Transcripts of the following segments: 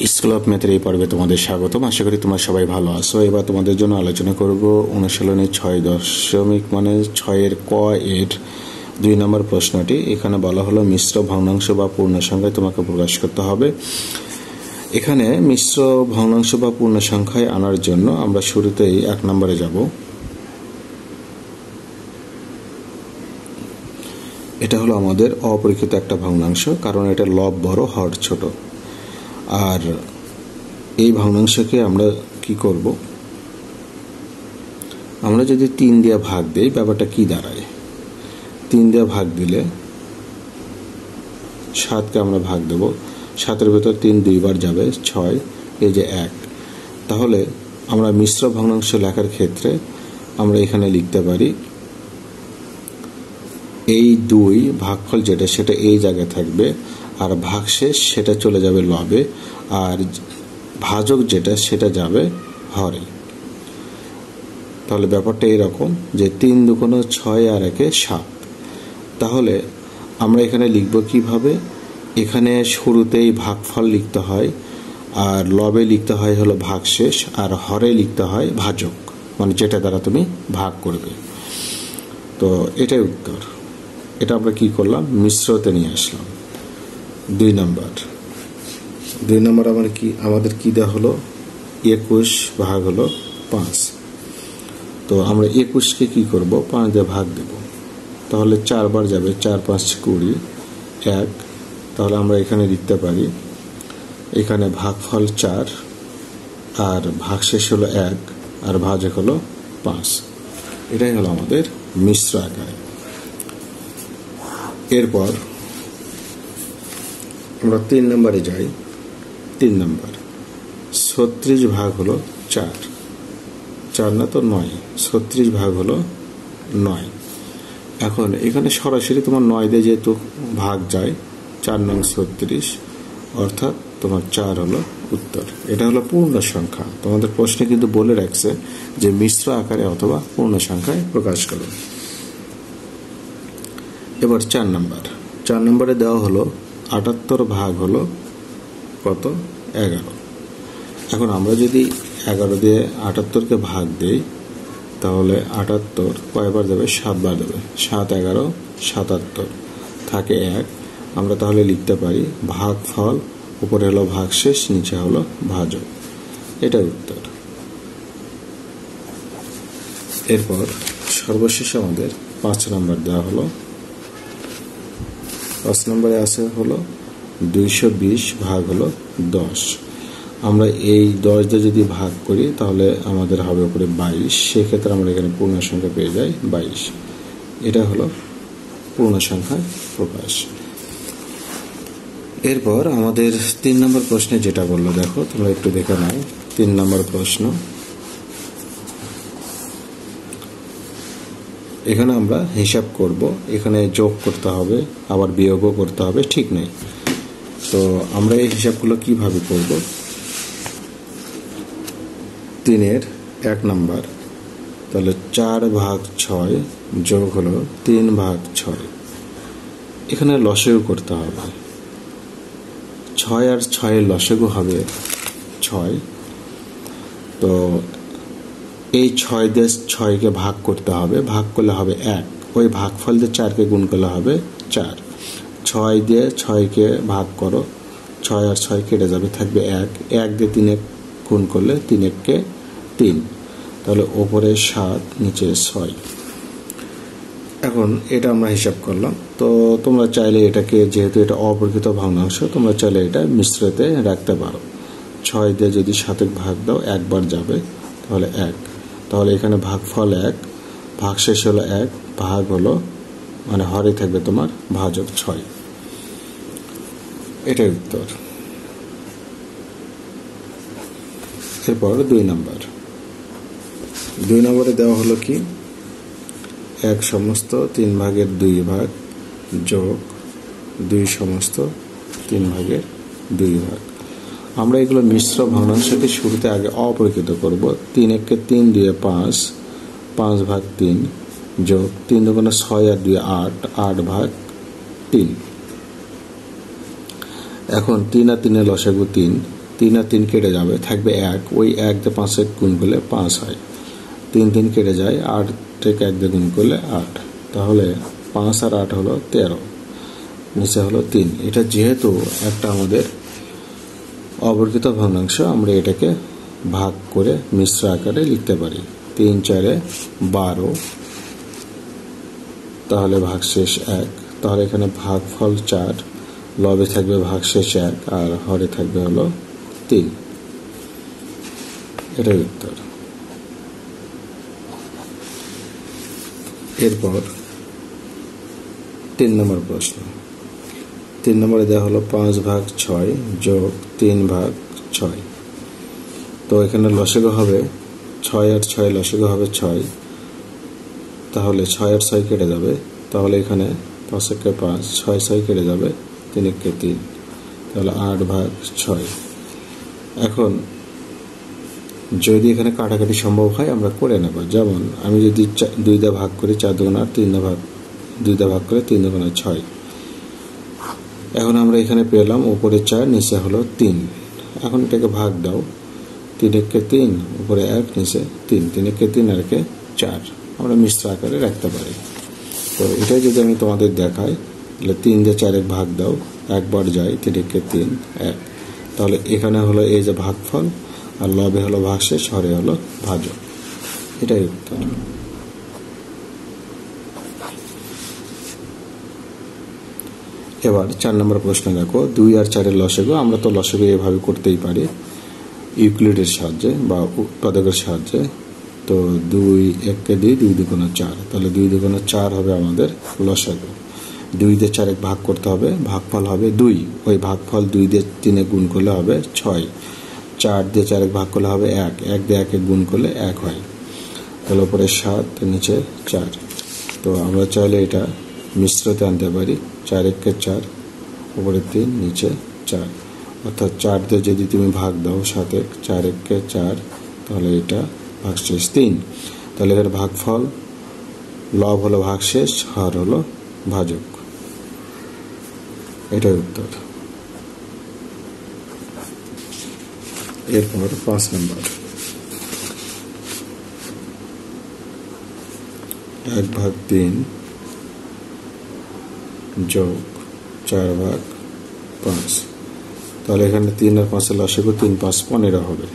School of ম্যাথের এই পর্বে তোমাদের স্বাগতম। আশা করি তোমরা সবাই ভালো আছো। এবার তোমাদের জন্য আলোচনা করব অনুশীলনী 6.6 মানে 6 ক এর 2 নম্বর প্রশ্নটি। এখানে বলা হলো মিশ্র ভগ্নাংশ বা পূর্ণ সংখ্যায় তোমাকে প্রকাশ করতে হবে। এখানে মিশ্র ভগ্নাংশ বা পূর্ণ সংখ্যায় আনার জন্য আমরা শুরুতেই 1 নম্বরে যাব। এটা হলো আমাদের অপরিচিত একটা ভগ্নাংশ, কারণ এটা লব বড় হর ছোট। আর এই ভগ্নাংশকে আমরা কি করব, আমরা যদি 3 দিয়ে ভাগ দেই ব্যাপারটা কি দাঁড়ায়। 3 দিয়ে ভাগ দিলে 7কে আমরা ভাগ দেব, 7-এর ভেতর 3 2বার যাবে, 6, এই যে 1। তাহলে আমরা মিশ্র ভগ্নাংশ লেখার ক্ষেত্রে আমরা এখানে লিখতে পারি এই 2 ভাগফল যেটা সেটা এই জায়গায় থাকবে, আর ভাগশেষ সেটা চলে যাবে লবে, আর ভাজক যেটা সেটা যাবে হরে। তাহলে ব্যাপারটা এরকম যে 3 2 6 আর 1 7। তাহলে আমরা এখানে লিখব কিভাবে, এখানে শুরুতেই ভাগফল লিখতে হয়, আর লবে লিখতে হয় হলো ভাগশেষ, আর হরে লিখতে হয় ভাজক, মানে যেটা দ্বারা তুমি ভাগ করবে। তো এটাই উত্তর। এটা আমরা কি করলাম, মিশ্রতে নিয়ে আসলাম। 2 নম্বর আমাদের কি দেওয়া হলো, 21 ভাগ হলো 5। তো আমরা 21কে কি করব, 5 দিয়ে ভাগ দেব। তাহলে 4 বার যাবে, 4 5 20, 1। তাহলে আমরা এখানে লিখতে পারি এখানে ভাগফল 4, আর ভাগশেষ হলো 1, আর ভাজক হলো 5। এটাই হলো আমাদের মিশ্র আকারে। এরপর আমরা 3 নম্বরে যাই। 3 নম্বর 36 ভাগ হলো 4 না তো 9, 36 ভাগ হলো 9। এখন এখানে সরাসরি তোমার 9 দিয়ে যেহেতু ভাগ যায়, 4 নং 36, অর্থাৎ তোমার 4 হলো উত্তর। এটা হলো পূর্ণ সংখ্যা। তোমাদের প্রশ্নে কিন্তু বলে রাখছে যে মিশ্র আকারে অথবা পূর্ণ সংখ্যায় প্রকাশ করো। এবার 4 নম্বরে দেওয়া হলো 78 ভাগ হলো কত, 11। এখন আমরা যদি 11 দিয়ে 78কে ভাগ দেই, তাহলে 78 কয়বার যাবে, 7 বার যাবে, 7 11 77, থাকে 1। আমরা তাহলে লিখতে পারি ভাগফল, উপরে হলো ভাগশেষ, নিচে হলো ভাজক। এটা উত্তর। এরপর সর্বশেষ আমাদের 5 নম্বর দেওয়া হলো। 5 নম্বরে আছে হলো 220 ভাগ হলো 10। আমরা এই 10 দিয়ে যদি ভাগ করি তাহলে আমাদের হবে উপরে 22। সেক্ষেত্রে আমরা এখানে পূর্ণ সংখ্যা পেয়ে যাই 22। এটা হলো পূর্ণ সংখ্যার প্রকাশ। এরপর আমাদের 3 নম্বর প্রশ্নে যেটা বললো, দেখো তোমরা একটু দেখে নাও। 3 নম্বর প্রশ্ন, এখানে আমরা হিসাব করব, এখানে যোগ করতে হবে আবার বিয়োগও করতে হবে, ঠিক নেই। তো আমরা এই হিসাবগুলো কিভাবে করব। 3-এর 1 নম্বর, তাহলে 4 ভাগ 6 যোগ হলো 3 ভাগ 6। এখানে লসাগু করতে হবে। 6 আর 6 লসাগু হবে 6। তো এই 6 দিয়ে 6কে ভাগ করতে হবে, ভাগ করলে হবে 1। ওই ভাগফল দিয়ে 4কে গুণ করলে হবে 4। 6 দিয়ে 6কে ভাগ করো, 6 আর 6 কেটে যাবে, থাকবে 1। 1 দিয়ে 3 গুণ করলে 3 1কে 3, তাহলে ওপরে 7 নিচে 6। এখন এটা আমরা হিসাব করলাম। তো তোমরা চাইলে এটাকে, যেহেতু এটা অপরিচিত ভগ্নাংশ, তোমরা চাইলে এটা মিশ্রতে রাখতে পারো। 6 দিয়ে যদি 7 ভাগ দাও, 1 বার যাবে, তাহলে 1। তাহলে এখানে ভাগফল 1, ভাগশেষ হলো 1, ভাগ হলো মানে হরে থাকবে তোমার ভাজক 6। এটাই উত্তর। এরপর 2 নম্বরে দেওয়া হলো কি, 1 সমস্ত 3 ভাগের 2 ভাগ যোগ 2 সমস্ত 3 ভাগের 2 ভাগ। আমরা এগুলো মিশ্র ভগ্নাংশকে শুরুতে আগে অপরিচিত করব। 3 1 3 2 5, 5 ভাগ 3 যোগ 3 2 6 আর 2 8, 8 ভাগ 3। এখন 3 আর 3 লসাগু 3, 3 আর 3 কেটে যাবে, থাকবে 1। ওই 1 দিয়ে 5 গুণ করলে 5 হয়। 3 3 কেটে যায়, 8 থেকে 1 দিয়ে গুণ করলে 8। তাহলে 5 আর 8 হলো 13, নিচে হলো 3। এটা যেহেতু একটা আমাদের অবর্গিত ভগ্নাংশ, আমরা এটাকে ভাগ করে মিশ্র আকারে লিখতে পারি। 3 4 12, তাহলে ভাগশেষ 1। তাহলে এখানে ভাগফল 4, লবে থাকবে ভাগশেষ 1 আর হরে থাকবে হলো 3। এটাই উত্তর। এরপর 3 নম্বর প্রশ্ন। 3 নম্বরে দেওয়া হলো 5/6 যোগ 3/6। তো এখানে লসাগু হবে 6 আর 6, লসাগু হবে 6। তাহলে 6 আর 6 কেটে যাবে, তাহলে এখানে 5 একে 5, 6 6 কেটে যাবে, 3 একে 3, তাহলে 8/6। এখন যদি এখানে কাটাকাটি সম্ভব হয় আমরা করে নেব। যেমন আমি যদি 2 দিয়ে ভাগ করি 4 2 আর 3 দিয়ে ভাগ, 2 দিয়ে ভাগ করে 3 2 6। এখন আমরা এখানে পেলাম উপরে 4, নিচে হলো 3। এখন এটাকে ভাগ দাও, 3 একে 3, উপরে 1, নিচে 3, 3 একে 3 আর একে 4। আমরা মিশ্র আকারে রাখতে পারি। তো এটাই যদি আমি তোমাদের দেখাই, তাহলে 3 দিয়ে 4 ভাগ দাও, একবার যায়, 3 একে 3 1। তাহলে এখানে হলো এই যে ভাগফল, আর লবে হলো ভাগশেষ, হরে হলো ভাজক। এটাই উত্তর। এবার 4 নম্বর প্রশ্ন দেখো, 2 আর 4 লসাগু। আমরা তো লসাগু এভাবে করতেই পারি, ইউক্লিডের সাহায্যে বা উৎপাদকের সাহায্যে। তো 2 1 2, 2 2 4, তাহলে 2 2 4 হবে আমাদের লসাগু। 2 দিয়ে 4 ভাগ করতে হবে, ভাগফল হবে 2। ওই ভাগফল 2 দিয়ে 3 গুণ করলে হবে 6। 4 দিয়ে 4 ভাগ করলে হবে 1, 1 দিয়ে 1 গুণ করলে 1 হয়। তাহলে উপরে 7, নিচে 4। তো আমরা চাইলে এটা মিশ্রতে আনতে পারি, 4 1 4, উপরে 3, নিচে 4। অর্থাৎ 4 দিয়ে যদি তুমি ভাগ দাও 7 1, 4 1 4, তাহলে এটা ভাগশেষ 3। তাহলে এর ভাগফল, লব হলো ভাগশেষ, হর হলো ভাজক। এটাই উত্তর। এরপর 5 নম্বর, 1/3 যোগ 4/5। তাহলে এখানে 3 আর 5 লসাগু, 3 5 15 হবে।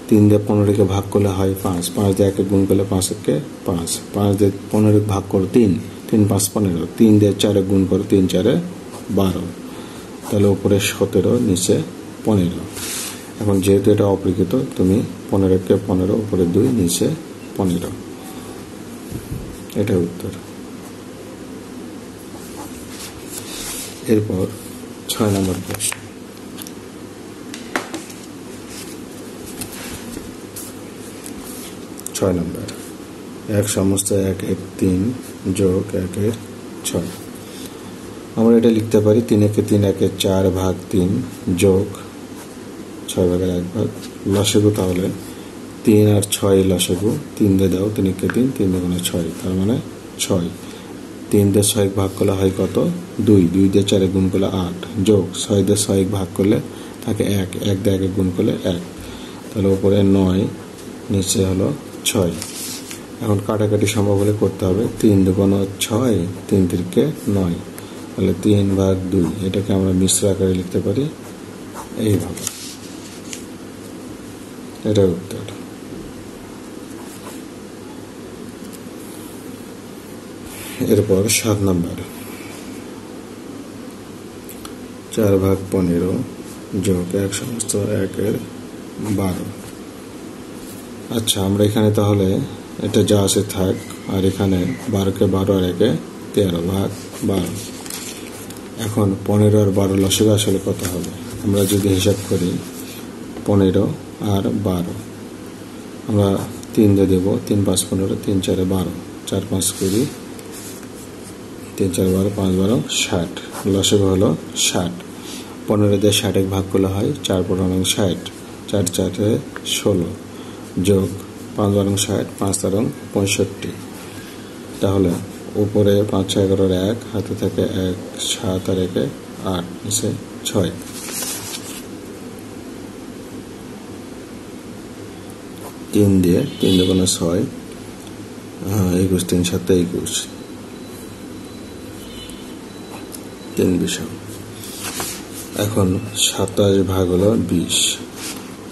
3 দিয়ে 15কে ভাগ করলে হয় 5, 5 দিয়ে 1 গুণ করলে 5 একে 5, 5 দিয়ে 15 ভাগ করো 3, 3 5 15, 3 দিয়ে 4 গুণ করো 3 4 12। তাহলে উপরে 17, নিচে 15। এখন যেহেতু এটা অপরিকৃত, তুমি 15 কে 15, উপরে 2, নিচে 15। এটা উত্তর। এরপর 6 নম্বর প্রশ্ন। 6 নম্বর, 1 সমস্ত 1 1 3 যোগ 1 এর 6। আমরা এটা লিখতে পারি 3 একে 3 1 4/3 যোগ 6/1 লসাগু। তাহলে 3 আর 6 লসাগু, 3 দিয়ে দাও, 3 একে 3, 3 2 6, তার মানে 6। 3 দিয়ে 6 ভাগ করলে হয় কত? 2, 2 দিয়ে 4 গুণ করলে 8, যোগ 6 দিয়ে 6 ভাগ করলে থাকে 1, 1 দিয়ে 1 গুণ করলে 1। তাহলে উপরে 9, নিচে হলো 6। এখন কাটাকাটি সম্ভব হলে করতে হবে। 3 2 6, 3 3 9, তাহলে 3/2। এটাকে আমরা মিশ্র আকারে লিখতে পারি এইভাবে। এটা উত্তর। এরপর 7 নম্বর, 4/15 যোগ 1 সমস্ত 1 এর 12। আচ্ছা, আমরা এখানে তাহলে এটা যা আছে থাক, আর এখানে 12কে 12 আর 1 13/12। এখন 15 আর 12 লসাগু আসলে কত হবে? আমরা যদি হিসাব করি 15 আর 12, আমরা 3 দিয়ে দেবো, 3 5 15, 3 4 12, 4 5 20, 3 4 12, 5 12 60। লসাগু হলো 60। 15 দিয়ে 60 ভাগ করলে হয় 4 15 60, 4 4 16, যোগ 5 12 60, 5 13 65। তাহলে উপরে 5 6 11 1, হাতে থাকে 1, 7 আর 1 8, নিচে 6। 3 দিয়ে 3 দুগুণে 6, 21 3 7 21, 3 20। এখন 27 ভাগ হলো 20।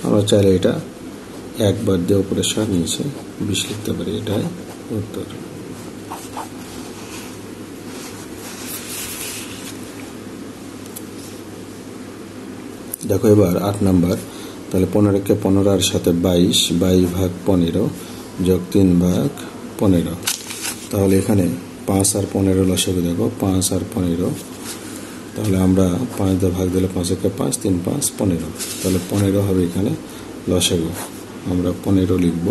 আমরা চাইলে এটা একবার দিয়ে উপরে 7 নিচে 20 লিখতে পারি। এটাই উত্তর। দেখো এবার 8 নাম্বার। তাহলে 15কে 15 আর সাথে 22, 22 ভাগ 15 যোগ 3 ভাগ 15। তাহলে এখানে 5 আর 15 লসাগু দেখো, 5 আর 15। তাহলে আমরা 5 দিয়ে ভাগ দিলে 5 একে 5, 3 5 15। তাহলে 15 হবে এখানে লসাগু। আমরা 15 লিখব।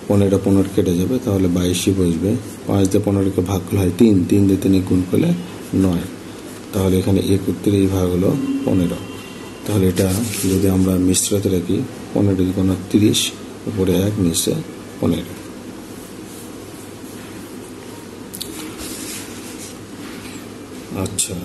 15 15 কেটে যাবে, তাহলে 22ই বসবে। 5 দিয়ে 15কে ভাগ করলে হয় 3, 3 দিয়ে 3 গুণ করলে 9। তাহলে এখানে 31 ভাগ হলো 15। তাহলে এটা যদি আমরা মিশ্রতে রাখি, 15 দুগুণে 30, উপরে 1 নিচে 15। আচ্ছা।